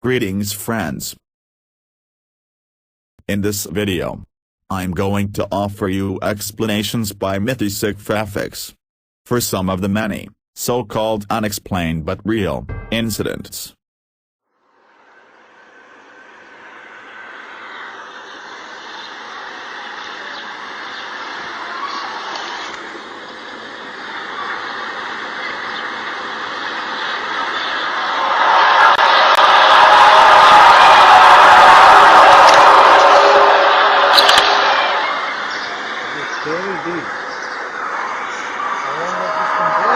Greetings friends. In this video, I'm going to offer you explanations by Mithisicphephics for some of the many, so-called unexplained but real, incidents. Very deep. I wonder if this can go.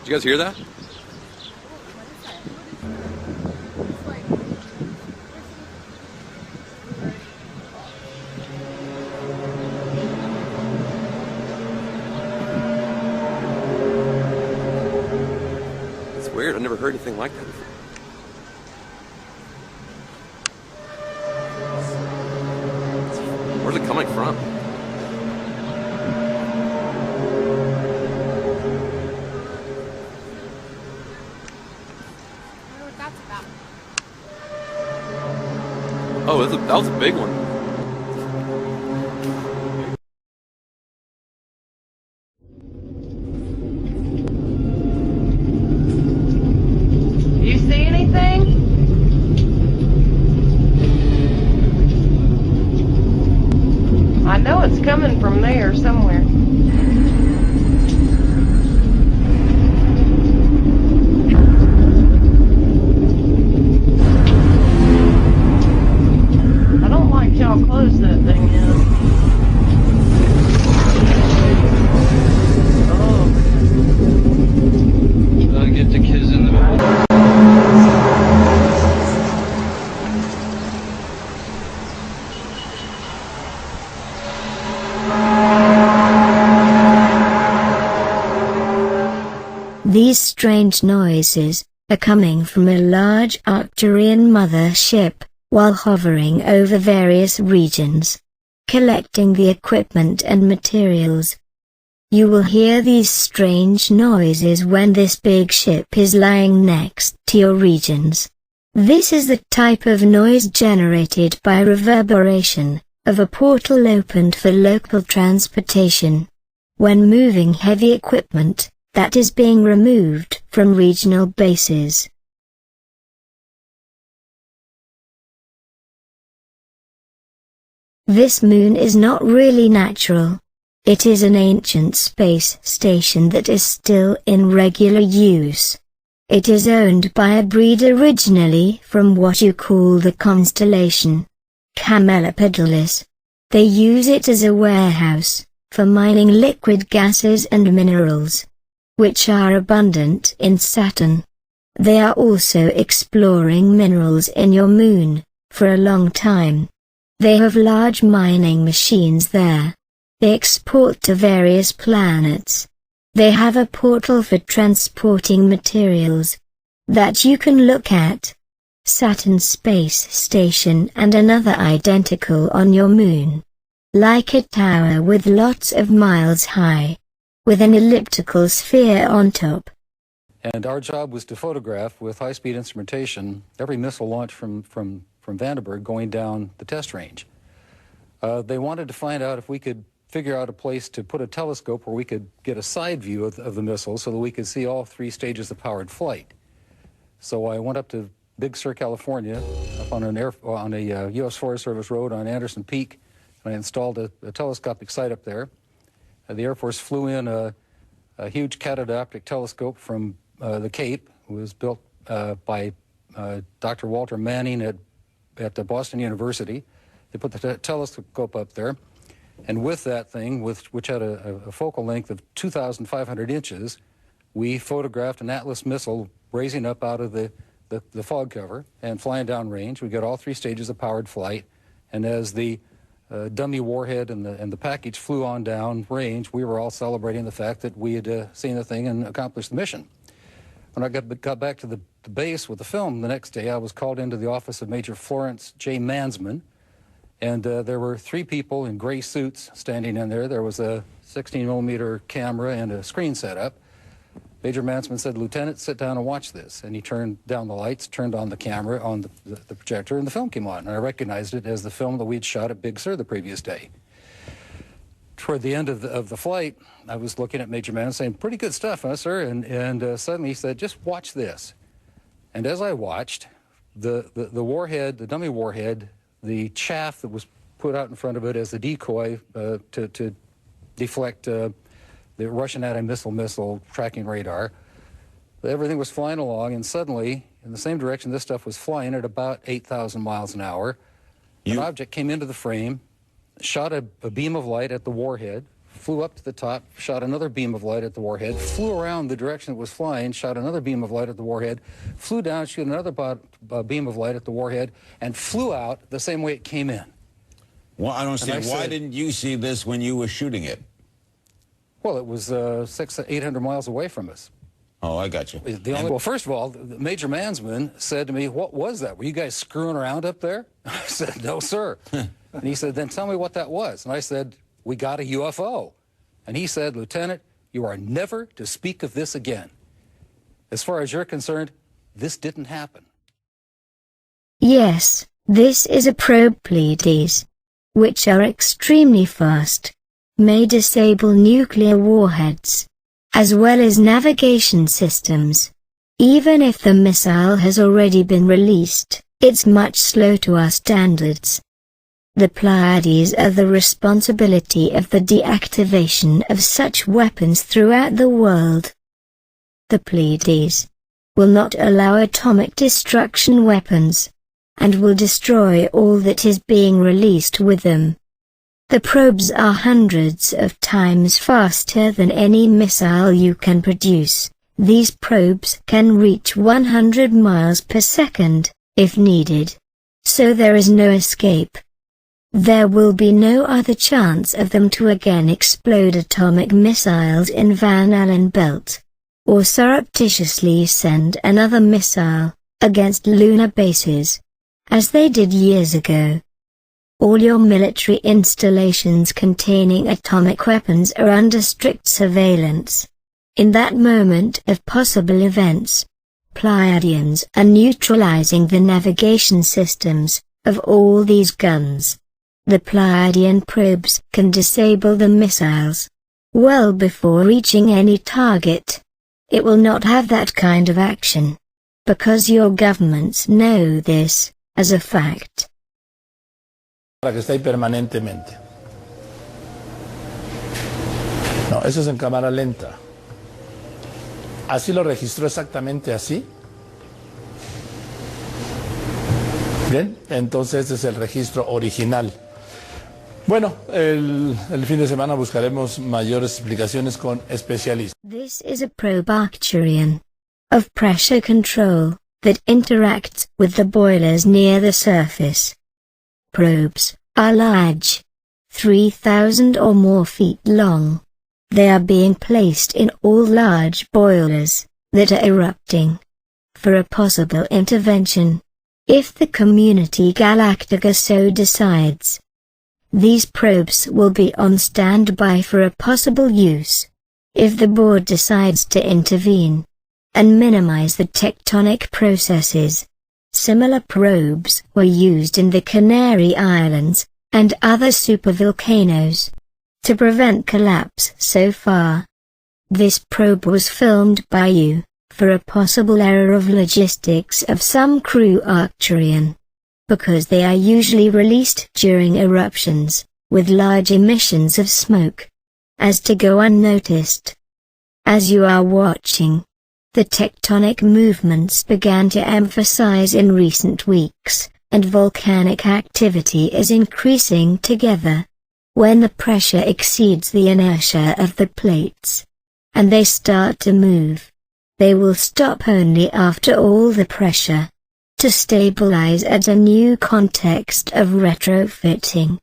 Did you guys hear that? It's weird. I've never heard anything like that before. Where's it coming from? Oh, that was a big one. You see anything? I know it's coming from there somewhere. I don't like how close that thing is. Oh. Should I get the kids in the middle? These strange noises are coming from a large Arcturian mother ship, while hovering over various regions, collecting the equipment and materials. You will hear these strange noises when this big ship is lying next to your regions. This is the type of noise generated by reverberation of a portal opened for local transportation. When moving heavy equipment that is being removed from regional bases. This moon is not really natural. It is an ancient space station that is still in regular use. It is owned by a breed originally from what you call the constellation Camelopardalis. They use it as a warehouse for mining liquid gases and minerals, which are abundant in Saturn. They are also exploring minerals in your moon for a long time. They have large mining machines there. They export to various planets. They have a portal for transporting materials that you can look at. Saturn Space Station and another identical on your moon. Like a tower with lots of miles high, with an elliptical sphere on top. And our job was to photograph with high-speed instrumentation every missile launch from Vandenberg going down the test range. They wanted to find out if we could figure out a place to put a telescope where we could get a side view of the missile so that we could see all three stages of powered flight. So I went up to Big Sur, California, up on a U.S. Forest Service road on Anderson Peak, and I installed a telescopic sight up there. The Air Force flew in a huge catadioptric telescope from the Cape. It was built by Dr. Walter Manning at Boston University. They put the telescope up there, and with that thing, which had a focal length of 2,500 inches, we photographed an Atlas missile raising up out of the fog cover and flying downrange. We got all three stages of powered flight, and as the dummy warhead and the package flew on down range, we were all celebrating the fact that we had seen the thing and accomplished the mission. When I got back to the base with the film the next day, I was called into the office of Major Florence J. Mansman, and there were three people in gray suits standing in there. There was a 16-millimeter camera and a screen set up. Major Mansman said, "Lieutenant, sit down and watch this." And he turned down the lights, turned on the camera on the projector, and the film came on. And I recognized it as the film that we'd shot at Big Sur the previous day. Toward the end of the flight, I was looking at Major Mansman saying, "Pretty good stuff, huh, sir?" And suddenly he said, "Just watch this." And as I watched, the warhead, the dummy warhead, the chaff that was put out in front of it as the decoy to deflect the Russian anti-missile tracking radar. Everything was flying along, and suddenly, in the same direction this stuff was flying at about 8,000 miles an hour, an object came into the frame, shot a beam of light at the warhead, flew up to the top, shot another beam of light at the warhead, flew around the direction it was flying, shot another beam of light at the warhead, flew down, shoot another beam of light at the warhead, and flew out the same way it came in. Well, I don't understand. Why didn't you see this when you were shooting it? Well, it was 800 miles away from us. Oh, I got you. Well, first of all, Major Mansman said to me, "What was that? Were you guys screwing around up there?" I said, "No, sir." And he said, "Then tell me what that was." And I said, "We got a UFO." And he said, "Lieutenant, you are never to speak of this again. As far as you're concerned, this didn't happen." Yes, this is a probe, Pleiades, which are extremely fast, may disable nuclear warheads, as well as navigation systems. Even if the missile has already been released, it's much slow to our standards. The Pleiades are the responsibility of the deactivation of such weapons throughout the world. The Pleiades will not allow atomic destruction weapons, and will destroy all that is being released with them. The probes are hundreds of times faster than any missile you can produce. These probes can reach 100 miles per second, if needed. So there is no escape. There will be no other chance of them to again explode atomic missiles in Van Allen belt, or surreptitiously send another missile against lunar bases, as they did years ago. All your military installations containing atomic weapons are under strict surveillance. In that moment of possible events, Pleiadians are neutralizing the navigation systems of all these guns. The Pleiadian probes can disable the missiles well before reaching any target. It will not have that kind of action, because your governments know this as a fact. Para que está ahí permanentemente. No, eso es en cámara lenta. Así lo registró exactamente así. Bien, entonces este es el registro original. Bueno, el fin de semana buscaremos mayores explicaciones con especialistas. This is a probe Arcturian of pressure control that interacts with the boilers near the surface. Probes are large, 3,000 or more feet long. They are being placed in all large boilers that are erupting for a possible intervention, if the community Galactica so decides. These probes will be on standby for a possible use, if the board decides to intervene and minimize the tectonic processes. Similar probes were used in the Canary Islands and other supervolcanoes to prevent collapse so far. This probe was filmed by you for a possible error of logistics of some crew Arcturian, because they are usually released during eruptions with large emissions of smoke, as to go unnoticed. As you are watching, the tectonic movements began to emphasize in recent weeks, and volcanic activity is increasing together. When the pressure exceeds the inertia of the plates, and they start to move, they will stop only after all the pressure, to stabilize at a new context of retrofitting.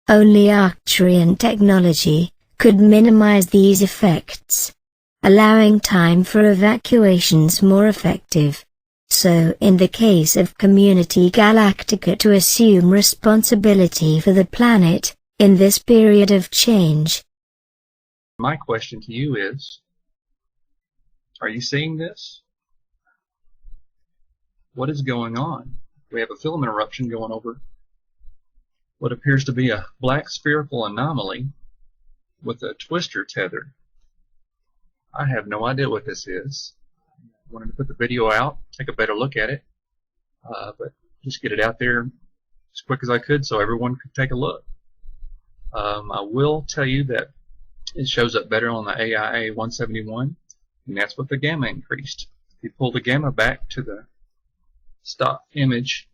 Only Arcturian technology could minimize these effects, allowing time for evacuations more effective. So in the case of Community Galactica to assume responsibility for the planet, in this period of change. My question to you is, are you seeing this? What is going on? We have a filament eruption going over what appears to be a black spherical anomaly with a twister tether. I have no idea what this is. I wanted to put the video out, take a better look at it, but just get it out there as quick as I could so everyone could take a look. I will tell you that it shows up better on the AIA 171, and that's with the gamma increased. If you pull the gamma back to the stock image,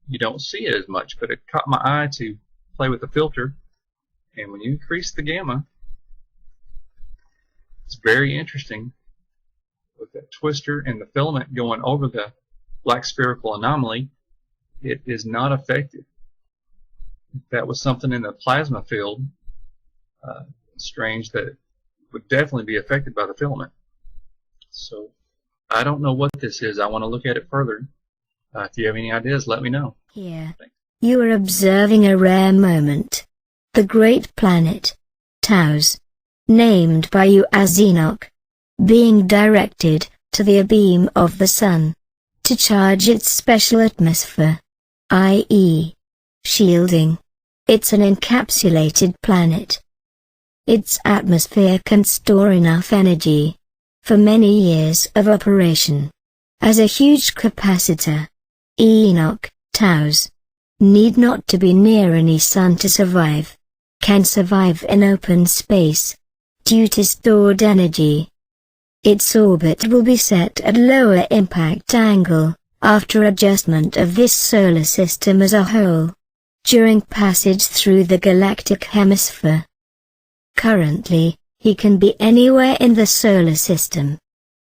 you don't see it as much, but it caught my eye to play with the filter, and when you increase the gamma, It's very interesting with that twister and the filament going over the black spherical anomaly. It is not affected. If that was something in the plasma field, strange that it would definitely be affected by the filament. So I don't know what this is. I want to look at it further. If you have any ideas, let me know. Here, you are observing a rare moment. The great planet, Taos, named by you as Enoch, being directed to the beam of the sun, to charge its special atmosphere, i.e., shielding. It's an encapsulated planet. Its atmosphere can store enough energy for many years of operation. As a huge capacitor, Enoch, Taos, need not to be near any sun to survive, can survive in open space, due to stored energy. Its orbit will be set at lower impact angle, after adjustment of this solar system as a whole, during passage through the galactic hemisphere. Currently, he can be anywhere in the solar system,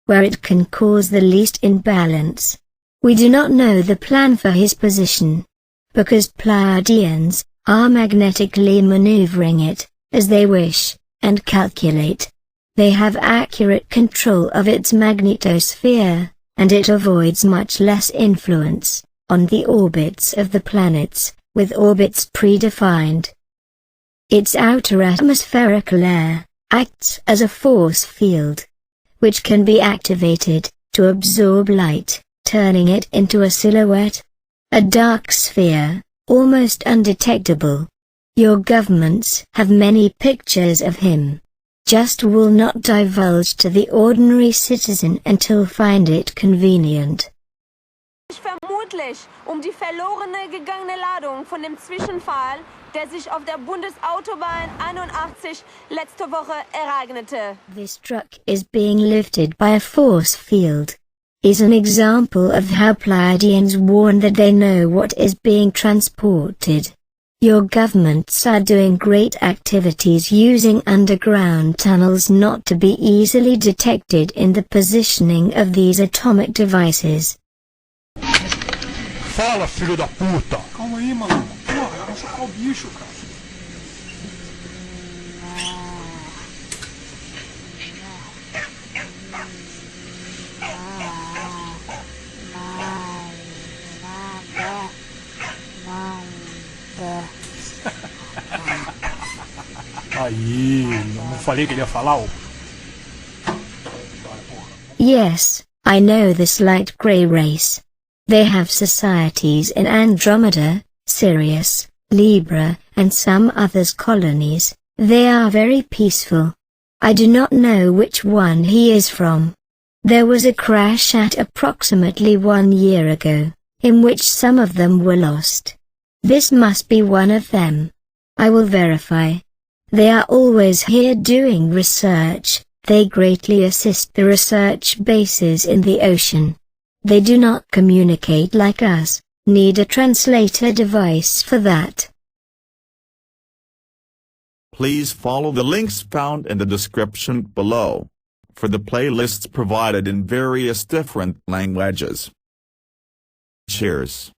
where it can cause the least imbalance. We do not know the plan for his position, because Pleiadians are magnetically maneuvering it, as they wish, and calculate. They have accurate control of its magnetosphere, and it avoids much less influence on the orbits of the planets, with orbits predefined. Its outer atmospheric layer acts as a force field, which can be activated to absorb light, turning it into a silhouette, a dark sphere, almost undetectable. Your governments have many pictures of him, just will not divulge to the ordinary citizen until find it convenient. Vermutlich die verlorene gegangene Ladung von dem Zwischenfall, der sich auf der Bundesautobahn 81 letzte Woche ereignete. This truck is being lifted by a force field. Is an example of how Pleiadians warn that they know what is being transported. Your governments are doing great activities using underground tunnels not to be easily detected in the positioning of these atomic devices. Fala, filho da puta! Calma aí, mano. Porra, vai chocar o bicho, cara. Aí, não falei que ele ia falar, ô? Yes, I know this light grey race. They have societies in Andromeda, Sirius, Libra, and some others colonies. They are very peaceful. I do not know which one he is from. There was a crash at approximately 1 year ago, in which some of them were lost. This must be one of them. I will verify. They are always here doing research. They greatly assist the research bases in the ocean. They do not communicate like us, need a translator device for that. Please follow the links found in the description below for the playlists provided in various different languages. Cheers.